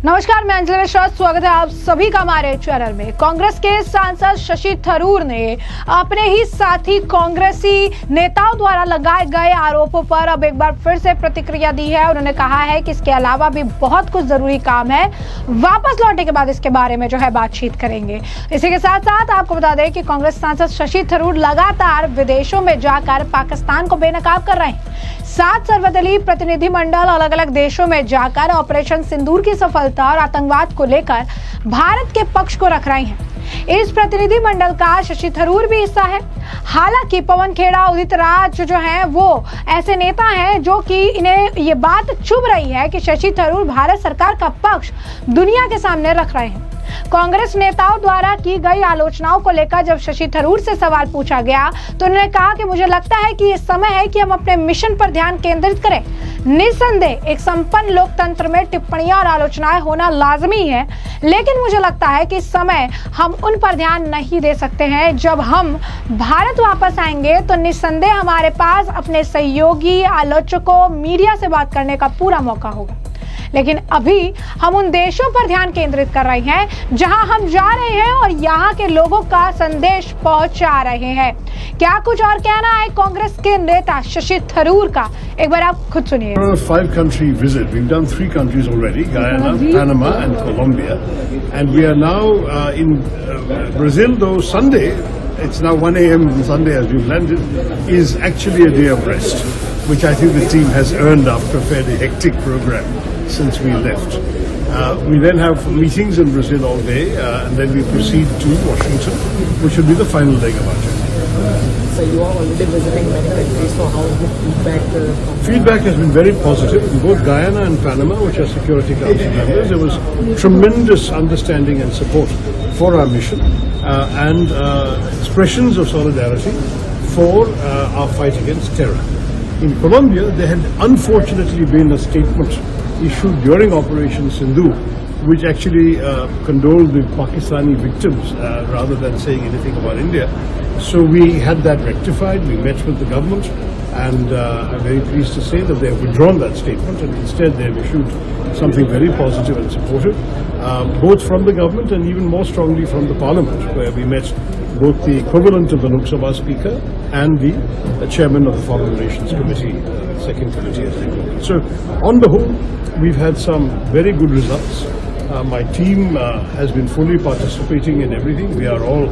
नमस्कार, मैं अंजलि मिश्रा, स्वागत है आप सभी का हमारे चैनल में। कांग्रेस के सांसद शशि थरूर ने अपने ही साथी कांग्रेसी नेताओं द्वारा लगाए गए आरोपों पर अब एक बार फिर से प्रतिक्रिया दी है। उन्होंने कहा है कि इसके अलावा भी बहुत कुछ जरूरी काम है, वापस लौटने के बाद इसके बारे में बातचीत करेंगे। इसी के साथ साथ आपको बता दें कि कांग्रेस सांसद शशि थरूर लगातार विदेशों में जाकर पाकिस्तान को बेनकाब कर रहे हैं। 7 सर्वदलीय प्रतिनिधिमंडल अलग अलग देशों में जाकर ऑपरेशन सिंदूर की सफलता और आतंकवाद को लेकर भारत के पक्ष को रख रहे हैं। इस प्रतिनिधिमंडल का शशि थरूर भी हिस्सा है। हालांकि पवन खेड़ा, उदित राज जो हैं वो ऐसे नेता हैं जो कि इन्हें ये बात चुभ रही है कि शशि थरूर भारत सरकार का पक्ष दुनिया के सामने रख रहे हैं। कांग्रेस नेताओं द्वारा की गई आलोचनाओं को लेकर जब शशि थरूर से सवाल पूछा गया तो उन्होंने कहा कि मुझे लगता है कि ये समय है कि हम अपने मिशन पर ध्यान केंद्रित करें। निस्संदेह एक संपन्न लोकतंत्र में टिप्पणियां और आलोचनाएं होना लाजमी है, लेकिन मुझे लगता है कि इस समय हम उन पर ध्यान नहीं दे सकते हैं। जब हम भारत वापस आएंगे तो निस्संदेह हमारे पास अपने सहयोगी, आलोचकों, मीडिया से बात करने का पूरा मौका होगा। लेकिन अभी हम उन देशों पर ध्यान केंद्रित कर रहे हैं जहां हम जा रहे हैं और यहां के लोगों का संदेश पहुंचा रहे हैं। क्या कुछ और कहना है कांग्रेस के नेता शशि थरूर का, एक बार आप खुद सुनिए। 5-country visit. We've done 3 countries already: Guyana, Panama, and Colombia, and we are now in Brazil. Though Sunday, it's now 1 a.m. Sunday as we've landed, is actually a day of rest, which I think the team has earned after a fairly hectic program since we left. We then have meetings in Brazil all day, and then we proceed to Washington, which will be the final leg of our journey. So you are already visiting many countries, so how is the feedback? Feedback has been very positive in both Guyana and Panama, which are Security Council members. There was tremendous understanding and support for our mission and expressions of solidarity for our fight against terror. In Colombia, there had unfortunately been a statement issued during Operation Sindoor, which actually condoled the Pakistani victims rather than saying anything about India. So we had that rectified. We met with the government, and I'm very pleased to say that they have withdrawn that statement, and instead they have issued something very positive and supportive, both from the government and even more strongly from the Parliament, where we met both the equivalent of the Lok Sabha Speaker and the Chairman of the Foreign Relations Committee, second committee as they call it. So on the whole, we've had some very good results. My team has been fully participating in everything. We are all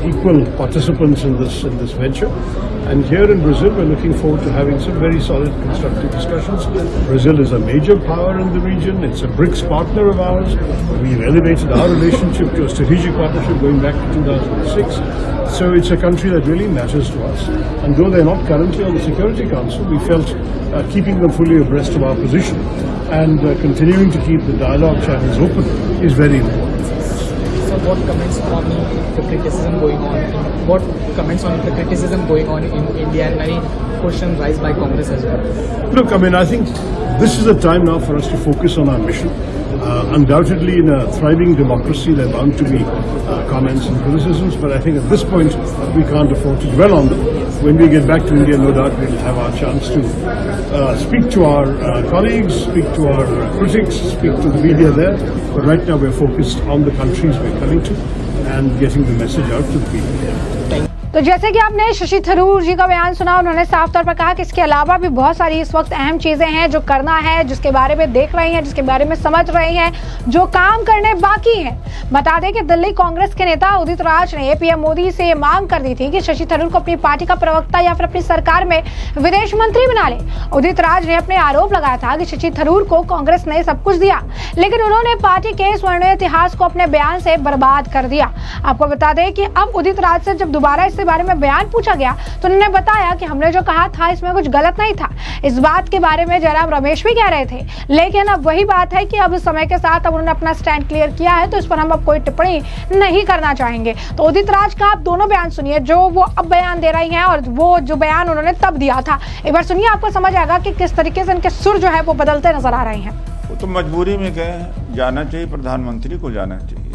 equal participants in this venture. And here in Brazil, we're looking forward to having some very solid, constructive discussions. Brazil is a major power in the region. It's a BRICS partner of ours. We've elevated our relationship to a strategic partnership going back to 2006. So it's a country that really matters to us. And though they're not currently on the Security Council, we felt keeping them fully abreast of our position and continuing to keep the dialogue channels open is very important. So what comments on the criticism going on? What comments on the criticism going on in India, and many questions raised by Congress as well? Look, I mean, I think this is a time now for us to focus on our mission. Undoubtedly, in a thriving democracy, there are bound to be comments and criticisms, but I think at this point, we can't afford to dwell on them. When we get back to India, no doubt we'll have our chance to speak to our colleagues, speak to our critics, speak to the media there. But right now, we're focused on the countries we're coming to and getting the message out to the people. तो जैसे कि आपने शशि थरूर जी का बयान सुना, उन्होंने साफ तौर पर कहा कि इसके अलावा भी बहुत सारी इस वक्त अहम चीजें हैं जो करना है, जिसके बारे में देख रहे हैं, जिसके बारे में समझ रहे हैं, जो काम करने बाकी हैं। बता दें कि दिल्ली कांग्रेस के नेता उदित राज ने पीएम मोदी से ये मांग कर दी थी कि शशि थरूर को अपनी पार्टी का प्रवक्ता या फिर अपनी सरकार में विदेश मंत्री बना ले। उदित राज ने अपने आरोप लगाया था कि शशि थरूर को कांग्रेस ने सब कुछ दिया, लेकिन उन्होंने पार्टी के स्वर्णिम इतिहास को अपने बयान से बर्बाद कर दिया। आपको बता दें कि अब उदित राज से जब दोबारा इसके बारे में बयान पूछा गया तो उन्होंने बताया कि हमने जो कहा था इसमें कुछ गलत नहीं था। इस बात के बारे में जयराम रमेश भी कह रहे थे, लेकिन अब वही बात है कि अब समय के साथ अब उन्होंने अपना स्टैंड क्लियर किया है, तो इस पर हम अब कोई टिप्पणी नहीं करना चाहेंगे। तो उदित राज का आप दोनों बयान सुनिए, जो वो अब बयान दे रही हैं और वो जो बयान उन्होंने तब दिया था। एक बार सुनिए, आपको समझ आएगा कि किस तरीके से इनके सुर जो है वो बदलते नजर आ रहे हैं। वो तो मजबूरी में गए, जाना चाहिए, प्रधानमंत्री को जाना चाहिए।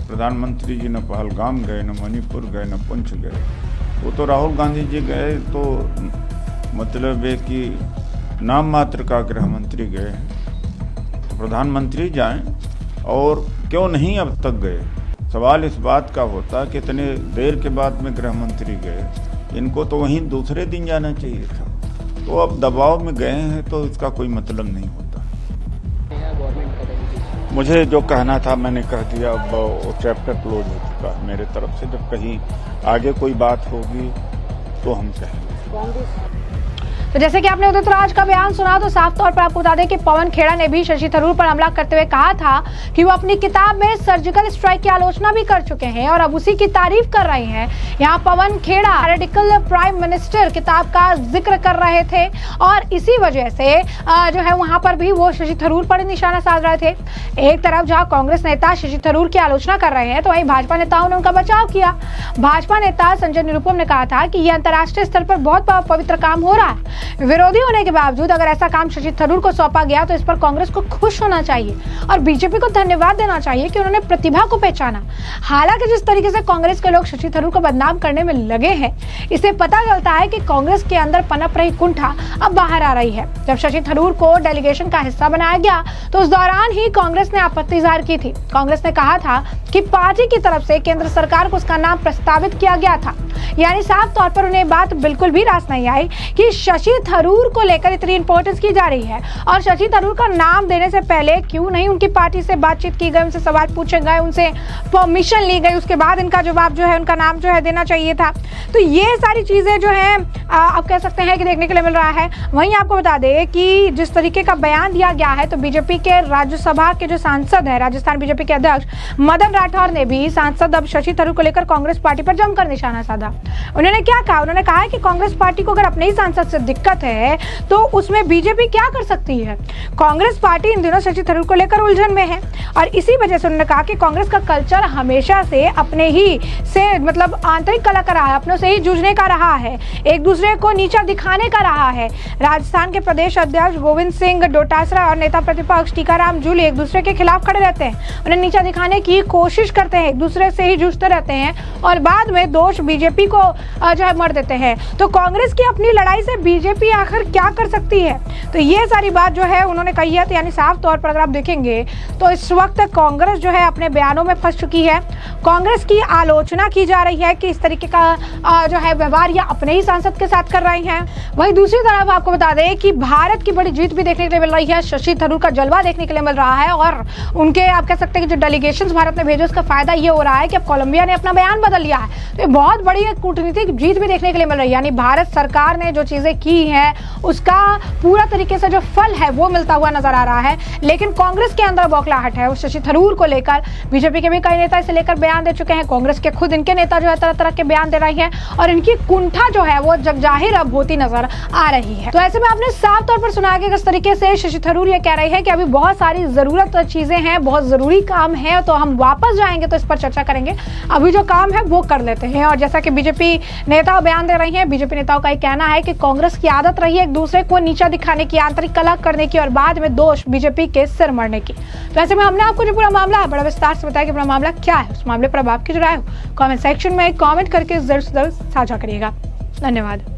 प्रधानमंत्री जी न पहलगाम गए, न मणिपुर गए, न पुंछ गए। वो तो राहुल गांधी जी गए तो मतलब है कि नाम मात्र का गृह मंत्री गए। प्रधानमंत्री जाएं, और क्यों नहीं अब तक गए। सवाल इस बात का होता कि इतने देर के बाद में गृह मंत्री गए, इनको तो वहीं दूसरे दिन जाना चाहिए था। तो अब दबाव में गए हैं तो इसका कोई मतलब नहीं होता। मुझे जो कहना था मैंने कह दिया, अब वो चैप्टर क्लोज हो चुका है मेरे तरफ से। जब कहीं आगे कोई बात होगी तो हम कहेंगे। तो जैसे कि आपने उदित राज का बयान सुना, तो साफ तौर पर आपको बता दें कि पवन खेड़ा ने भी शशि थरूर पर हमला करते हुए कहा था कि वो अपनी किताब में सर्जिकल स्ट्राइक की आलोचना भी कर चुके हैं और अब उसी की तारीफ कर रहे हैं। यहाँ Pawan Khera radical prime minister किताब का जिक्र कर रहे थे और इसी वजह से जो है वहां पर भी वो शशि थरूर पर निशाना साध रहे थे। एक तरफ जहाँ कांग्रेस नेता शशि थरूर की आलोचना कर रहे हैं, तो वहीं भाजपा नेताओं ने उनका बचाव किया। भाजपा नेता संजय निरुपम ने कहा था कि यह अंतर्राष्ट्रीय स्तर पर बहुत पवित्र काम हो रहा है। विरोधी होने के बावजूद अगर ऐसा काम शशि थरूर को सौंपा गया तो इस पर कांग्रेस को खुश होना चाहिए और बीजेपी को धन्यवाद देना चाहिए कि उन्होंने प्रतिभा को पहचाना। हालांकि जिस तरीके से कांग्रेस के लोग शशि थरूर को बदनाम करने में लगे हैं, इससे पता चलता है कि कांग्रेस के अंदर पनप रही कुंठा अब बाहर आ रही है। जब शशि थरूर को डेलीगेशन का हिस्सा बनाया गया तो उस दौरान ही कांग्रेस ने आपत्ति जाहिर की थी। कांग्रेस ने कहा था कि पार्टी की तरफ से केंद्र सरकार को उसका नाम प्रस्तावित किया गया था, यानी साफ तौर पर उन्हें बात बिल्कुल भी रास नहीं आई कि शशि थरूर को लेकर इतनी इंपॉर्टेंस की जा रही है और शशि थरूर का नाम देने से पहले क्यों नहीं उनकी पार्टी से बातचीत की गई, उनसे सवाल पूछे गए, उनसे परमिशन ली गई, उसके बाद इनका जवाब जो है उनका नाम जो है देना चाहिए था। तो ये सारी चीजें जो है आप कह सकते हैं कि देखने के लिए मिल रहा है। वहीं आपको बता दें कि जिस तरीके का बयान दिया गया है, तो बीजेपी के राज्यसभा के जो सांसद है, राजस्थान बीजेपी के अध्यक्ष मदन राठौर ने भी सांसद अब शशि थरूर को लेकर कांग्रेस पार्टी पर जमकर निशाना साधा। उन्होंने क्या कहा? उन्होंने कहा है कि कांग्रेस पार्टी को अगर अपने ही सांसद से दिक्कत है तो उसमें बीजेपी क्या कर सकती है। कांग्रेस पार्टी इन दिनों शशि थरूर को लेकर उलझन में है और इसी वजह से उन्होंने कहा कि कांग्रेस का कल्चर हमेशा से अपने ही से मतलब आंतरिक कला का रहा है, अपनों से ही जूझने का रहा है, एक दूसरे को नीचा दिखाने का रहा है। राजस्थान के प्रदेश अध्यक्ष गोविंद सिंह डोटासरा और नेता प्रतिपक्ष टीकाराम जूली एक दूसरे के खिलाफ खड़े रहते हैं, उन्हें नीचा दिखाने की कोशिश करते हैं, एक दूसरे से ही जूझते रहते हैं और बाद में दोष बीजेपी को जो है मर देते हैं। तो कांग्रेस की अपनी लड़ाई से बीजेपी आखिर क्या कर सकती है? तो ये सारी बात जो है उन्होंने कही है। तो यानी साफ तौर पर अगर आप देखेंगे तो इस वक्त कांग्रेस जो है अपने बयानों में फंस चुकी है। कांग्रेस की आलोचना की जा रही है कि इस तरीके का जो है व्यवहार या अपने ही सांसद के साथ कर रहे हैं। वहीं दूसरी तरफ आपको बता दें कि भारत की बड़ी जीत भी देखने के लिए मिल रही है, शशि थरूर का जलवा देखने के लिए मिल रहा है और उनके आप कह सकते हैं कि जो डेलीगेशंस भारत ने भेजे उसका फायदा ये हो रहा है कि अब कोलंबिया ने अपना बयान बदल लिया है। तो ये बहुत बड़ी एक कूटनीतिक जीत भी देखने के लिए मिल रही है, यानी भारत सरकार ने जो चीजें की हैं उसका पूरा तरीके से जो फल है वो मिलता हुआ नजर आ रहा है। लेकिन कांग्रेस के अंदर बौखलाहट है उस शशि थरूर को लेकर। बीजेपी के भी कई नेता इसे लेकर बयान दे चुके हैं, कांग्रेस के खुद इनके नेता जो है तरह तरह के बयान दे रहे हैं और इनकी कुंठा जो है वो जगजाहिर अब होती नजर आ रही है। तो ऐसे में आपने साफ तौर पर सुना कि किस तरीके से शशि थरूर ये कह रहे हैं कि अभी बहुत सारी जरूरत चीजें हैं, बहुत जरूरी काम है, तो हम वापस जाएंगे तो इस पर चर्चा करेंगे, अभी जो काम है वो कर लेते हैं। और जैसा कि बीजेपी नेता बयान दे रही हैं, बीजेपी नेताओं का ये कहना है कि कांग्रेस की आदत रही है एक दूसरे को नीचा दिखाने की, आंतरिक कलह करने की और बाद में दोष बीजेपी के सिर मरने की। तो ऐसे में हमने आपको जो पूरा मामला है बड़ा विस्तार से बताया कि पूरा मामला क्या है, उस मामले पर अब आपकी जो राय हो कमेंट सेक्शन में कमेंट करके जरूर साझा करिएगा। धन्यवाद।